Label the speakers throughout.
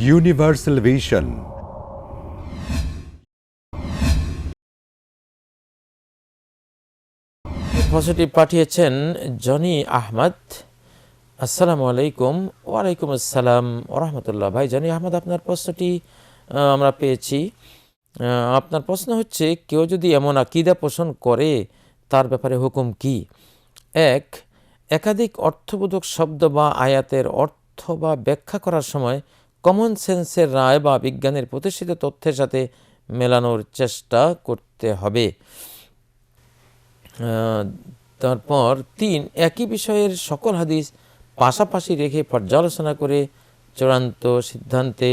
Speaker 1: Universal vision.
Speaker 2: Positive পাঠিয়েছেন Johnny Ahmad. আসসালামু আলাইকুম। ওয়ালাইকুম আসসালাম ওরহমতুল্লাহ। ভাই জনি আহমদ, আপনার প্রশ্নটি আমরা পেয়েছি। আপনার প্রশ্ন হচ্ছে, কেউ যদি এমন আকীদা পোষণ করে তার ব্যাপারে হুকুম কি? এক, একাধিক অর্থবোধক শব্দ বা আয়াতের অর্থ বা ব্যাখ্যা করার সময় কমন সেন্সের রায় বা বিজ্ঞানের প্রতিষ্ঠিত তথ্যের সাথে মেলানোর চেষ্টা করতে হবে। তারপর ৩, একই বিষয়ের সকল হাদিস পাশাপাশি রেখে পর্যালোচনা করে চূড়ান্ত সিদ্ধান্তে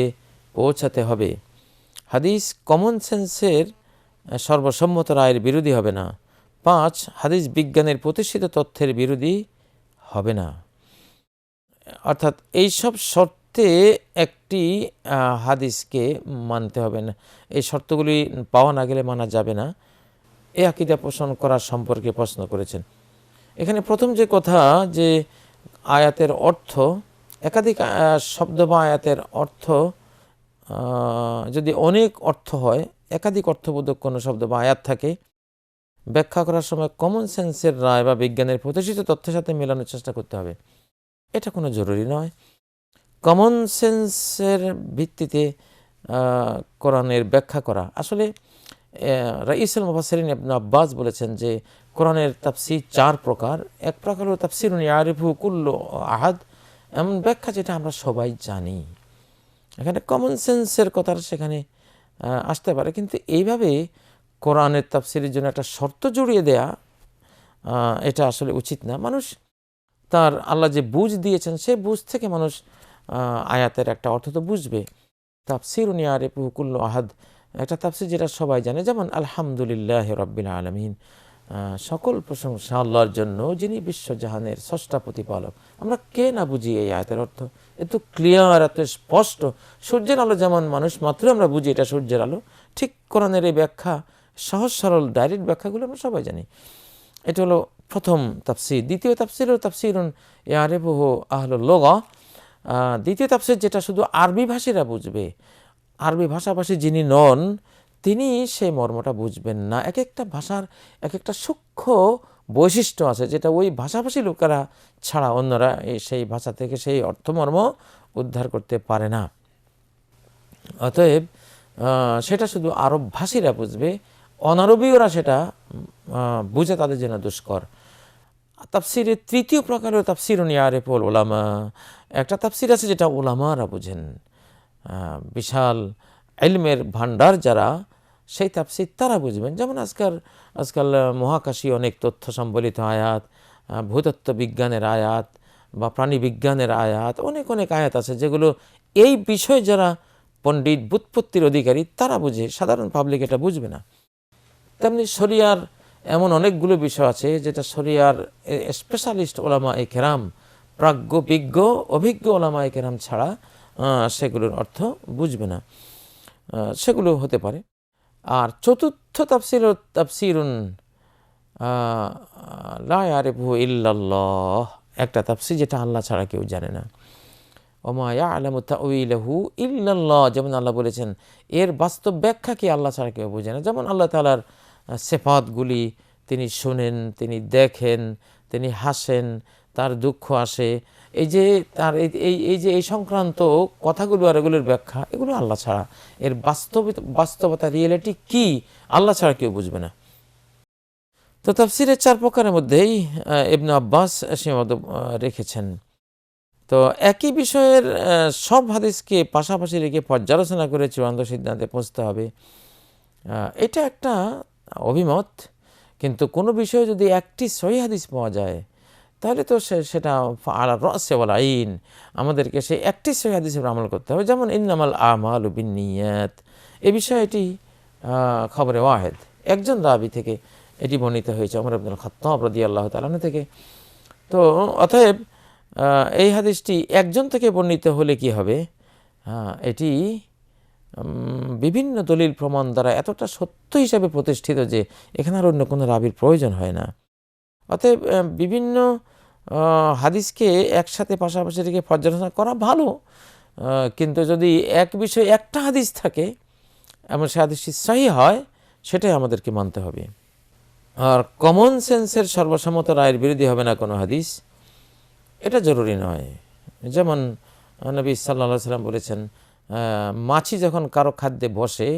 Speaker 2: পৌঁছাতে হবে। হাদিস কমন সেন্সের সর্বসম্মত রায়ের বিরোধী হবে না। ৫, হাদিস বিজ্ঞানের প্রতিষ্ঠিত তথ্যের বিরোধী হবে না। অর্থাৎ এইসব শর্তে একটি হাদিসকে মানতে হবে না। এই শর্তগুলি পাওয়া না গেলে মানা যাবে না। এই আকীদা পোষণ করার সম্পর্কে প্রশ্ন করেছেন। এখানে প্রথম যে কথা, যে আয়াতের অর্থ, একাধিক শব্দ বা আয়াতের অর্থ যদি অনেক অর্থ হয়, একাধিক অর্থবোধক কোনো শব্দ বা আয়াত থাকে, ব্যাখ্যা করার সময় কমন সেন্সের রায় বা বিজ্ঞানের প্রতিষ্ঠিত তথ্যের সাথে মেলানোর চেষ্টা করতে হবে। এটা কোনো জরুরি নয়। কমন সেন্সের ভিত্তিতে কোরআনের ব্যাখ্যা করা, আসলে রাইসুল মুফাসসিরিন ইবনে আব্বাস বলেছেন যে কোরআনের তাফসীর 4 প্রকার। এক প্রকার হলো তাফসীরুন ইয়ারিফু কুল্লু আহাদ, এমন ব্যাখ্যা যেটা আমরা সবাই জানি। এখানে কমন সেন্সের কথা সেখানে আসতে পারে, কিন্তু এইভাবে কোরআনের তাফসীরের জন্য একটা শর্ত জড়িয়ে দেয়া, এটা আসলে উচিত না। মানুষ তার আল্লাহ যে বুঝ দিয়েছেন সেই বুঝ থেকে মানুষ আয়াতের একটা অর্থ তো বুঝবে। তাফসীরুন ইয়ারিফু কুল্লু আহাদ একটা তাফসীর যেটা সবাই জানে, যেমন আলহামদুলিল্লাহ রাব্বিল আলামিন, সকল প্রশংসা আল্লাহর জন্য যিনি বিশ্বজাহানের স্রষ্টা প্রতিপালক। আমরা কে না বুঝি এই আয়াতের অর্থ? এত ক্লিয়ার, এত স্পষ্ট। সূর্যের আলো যেমন মানুষ মাত্র আমরা বুঝি এটা সূর্যের আলো, ঠিক কোরআনের এই ব্যাখ্যা, সহজ সরল ডাইরেক্ট ব্যাখ্যাগুলো আমরা সবাই জানি। এটা হলো প্রথম তাফসীর। দ্বিতীয় তাফসীর হলো তাফসীরুন ইয়ারিফুহু আহলুল লুগা। দ্বিতীয় তাফসীর যেটা শুধু আরবি ভাষীরা বুঝবে, আরবি ভাষাভাষী যিনি নন তিনি সেই মর্মটা বুঝবেন না। এক একটা ভাষার এক একটা সূক্ষ্ম বৈশিষ্ট্য আছে যেটা ওই ভাষাভাষী লোকেরা ছাড়া অন্যরা সেই ভাষা থেকে সেই অর্থমর্ম উদ্ধার করতে পারে না। অতএব সেটা শুধু আরব ভাষীরা বুঝবে, অনারবীয়রা সেটা বুঝে তাদের জন্য দুষ্কর। তাফসীরের তৃতীয় প্রকার হলো তাফসীরুন ইয়ারিফুল উলামা। একটা তাফসীর আছে যেটা উলামারা বুঝেন, বিশাল ইলমের ভান্ডার যারা, সেই তাফসীর তারা বুঝবেন। যেমন আজকাল মহাকাশী অনেক তথ্য সম্বলিত আয়াত, ভূতত্ত্ব বিজ্ঞানের আয়াত বা প্রাণী বিজ্ঞানের আয়াত, অনেক অনেক আয়াত আছে যেগুলো এই বিষয়ে যারা পণ্ডিত ব্যুৎপত্তির অধিকারী তারা বুঝে, সাধারণ পাবলিক এটা বুঝবে না। তেমনি শরিয়ার এমন অনেকগুলো বিষয় আছে যেটা শরিয়ার স্পেশালিস্ট ওলামায়ে কেরাম, প্রাজ্ঞ বিজ্ঞ অভিজ্ঞ ওলামায়ে কেরাম ছাড়া সেগুলোর অর্থ বুঝবে না। সেগুলো হতে পারে। আর চতুর্থ তাফসীর তাফসীরুন লা ইয়ারিফুহু ইল্লাল্লাহ, একটা তাফসীর যেটা আল্লাহ ছাড়া কেউ জানে না। ওমা ইয়ালামু তাউইলাহু ইল্লাল্লাহ, যেমন আল্লাহ বলেছেন এর বাস্তব ব্যাখ্যা কি আল্লাহ ছাড়া কেউ বোঝে না। যেমন আল্লাহ তাআলার সিফাতগুলি তিনি শোনেন, তিনি দেখেন, তিনি হাসেন, তার দুঃখ আসে, এই যে তার এই যে এই সংক্রান্ত কথাগুলো আর এগুলোর ব্যাখ্যা, এগুলো আল্লাহ ছাড়া, এর বাস্তবতা রিয়েলিটি কি আল্লাহ ছাড়া কেউ বুঝবে না। তো তাফসীরের 4 প্রকারের মধ্যেই ইবনে আব্বাস সীমাবদ্ধ রেখেছেন। তো একই বিষয়ের সব হাদিসকে পাশাপাশি রেখে পর্যালোচনা করে চূড়ান্ত সিদ্ধান্তে পৌঁছতে হবে, এটা একটা অভিমত। কিন্তু কোনো বিষয়ে যদি একটি সহিহ হাদিস পাওয়া যায় তাহলে তো সেটা আলা রাসি ওয়াল আইন, আমাদেরকে সেই একটি সহিহ হাদিসের উপর আমল করতে হবে। যেমন ইন্নামাল আমালু বিন্নিয়াত, এই বিষয়টি খবরে ওয়াহেদ, একজন রাবি থেকে এটি বর্ণিত হয়েছে, ওমর ইবনুল খাত্তাব রাদিয়াল্লাহু তাআলা আনহু থেকে। তো অতএব এই হাদিসটি একজন থেকে বর্ণিত হলে কি হবে, এটি বিভিন্ন দলিল প্রমাণ দ্বারা এতটা সত্য হিসাবে প্রতিষ্ঠিত যে এখানে আর অন্য কোনো রাবির প্রয়োজন হয় না। অতএব বিভিন্ন হাদিসকে একসাথে পাশাপাশি রেখে পর্যালোচনা করা ভালো, কিন্তু যদি এক বিষয়ে একটা হাদিস থাকে এমন সে হাদিসটি সহিহ হয়, সেটাই আমাদেরকে মানতে হবে। আর কমন সেন্সের সর্বসম্মত রায়ের বিরোধী হবে না কোনো হাদিস, এটা জরুরি নয়। যেমন নবী সাল্লাল্লাহু আলাইহি সাল্লাম বলেছেন, মাছি যখন কারো খাদ্যে বসে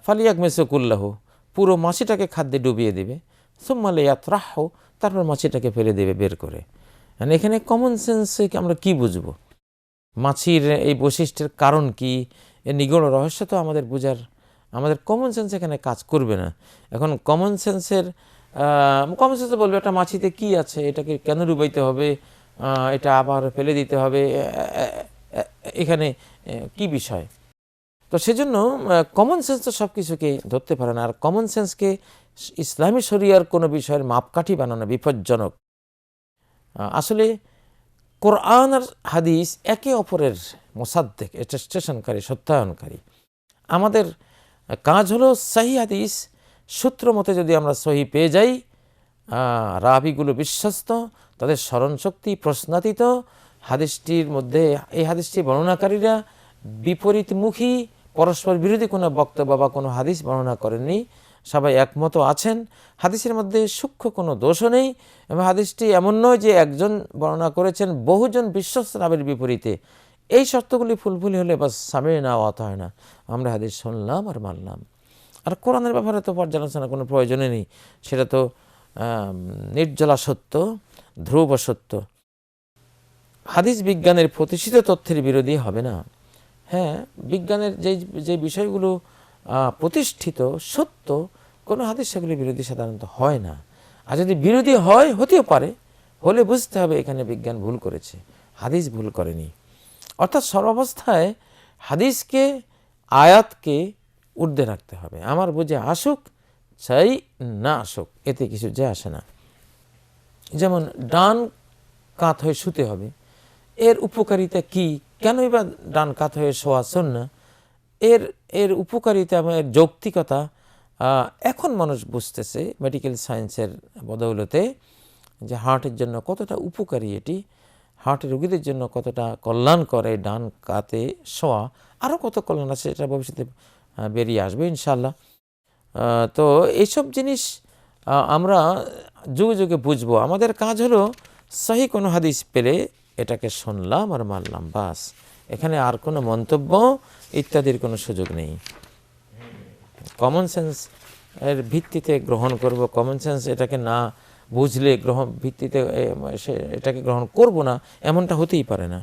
Speaker 2: ফালিয়াক মেসকুল্লাহ, পুরো মাছিটাকে খাদ্যে ডুবিয়ে দেবে, সুম্মালে ইয়াতরাহ, তারপর মাছিটাকে ফেলে দেবে বের করে। মানে এখানে কমন সেন্সে আমরা কি বুঝবো? মাছির এই বৈশিষ্ট্যের কারণ কি, এর নিগূঢ় রহস্য তো আমাদের কমন সেন্স এখানে কাজ করবে না। এখন কমন সেন্সে বলবে একটা মাছিতে কি আছে, এটাকে কেন ডুবাইতে হবে, এটা আবার ফেলে দিতে হবে, এখানে কি বিষয়? তো সেজন্য কমন সেন্স তো সব কিছুকে ধরতে পারে না। আর কমন সেন্সকে ইসলামী শরিয়ার কোনো বিষয়ের মাপকাঠি বানানো বিপজ্জনক। আসলে কোরআন আর হাদিস একে অপরের মোসাদ্দেক, স্টেশনকারী, সত্যায়নকারী। আমাদের কাজ হলো সহি হাদিস সূত্র মতে যদি আমরা সহি পেয়ে যাই, রাবিগুলো বিশ্বস্ত, তাদের স্মরণশক্তি প্রশ্নাতীত, হাদিসটির মধ্যে এই হাদিসটি বর্ণনাকারীরা বিপরীতমুখী পরস্পর বিরোধী কোনো বক্তব্য বা কোনো হাদিস বর্ণনা করেননি, সবাই একমত আছেন, হাদিসের মধ্যে সূক্ষ্ম কোনো দোষও নেই, এবং হাদিসটি এমন নয় যে একজন বর্ণনা করেছেন বহুজন বিশ্বস্ত রাবের বিপরীতে। এই শর্তগুলি ফুলফুলি হলে বাস সামি'না ওয়া আতা'না, আমরা হাদিস শুনলাম আর মানলাম। আর কোরআনের ব্যাপারে তো পর্যালোচনা কোনো প্রয়োজনই নেই, সেটা তো নির্জলা সত্য, ধ্রুব সত্য। হাদিস বিজ্ঞানের প্রতিষ্ঠিত তথ্যের বিরোধী হবে না। হ্যাঁ, বিজ্ঞানের যে বিষয়গুলো প্রতিষ্ঠিত সত্য, কোনো হাদিস সেগুলি বিরোধী সাধারণত হয় না। আর যদি বিরোধী হয়, হতেও পারে, হলে বুঝতে হবে এখানে বিজ্ঞান ভুল করেছে, হাদিস ভুল করেনি। অর্থাৎ সর্বাবস্থায় হাদিসকে, আয়াতকে ঊর্ধ্বে রাখতে হবে। আমার বুঝে আসুক চাই না আসুক, এতে কিছু যায় আসে না। যেমন ডান কাত হয়ে শুতে হবে, এর উপকারিতা কি, কেনই বা ডান কাত হয়ে শোয়া সুন্নাহ, এর উপকারিতা এবং এর যৌক্তিকতা এখন মানুষ বুঝতেছে মেডিকেল সায়েন্সের বদৌলতে, যে হার্টের জন্য কতটা উপকারী এটি, হার্টের রোগীদের জন্য কতটা কল্যাণ করে ডান কাতে শোয়া, আরও কত কল্যাণ আছে, এটা ভবিষ্যতে বেরিয়ে আসবে ইনশাআল্লাহ। তো এইসব জিনিস আমরা যুগে যুগে বুঝবো। আমাদের কাজ হলো সহি কোনো হাদিস পেলে এটাকে শুনলাম আর মানলাম, বাস। এখানে আর কোনো মন্তব্য ইত্যাদির কোনো সুযোগ নেই। কমন সেন্স এর ভিত্তিতে গ্রহণ করব, কমন সেন্স এটাকে না বুঝলে ভিত্তিতে এটাকে গ্রহণ করব না, এমনটা হতেই পারে না।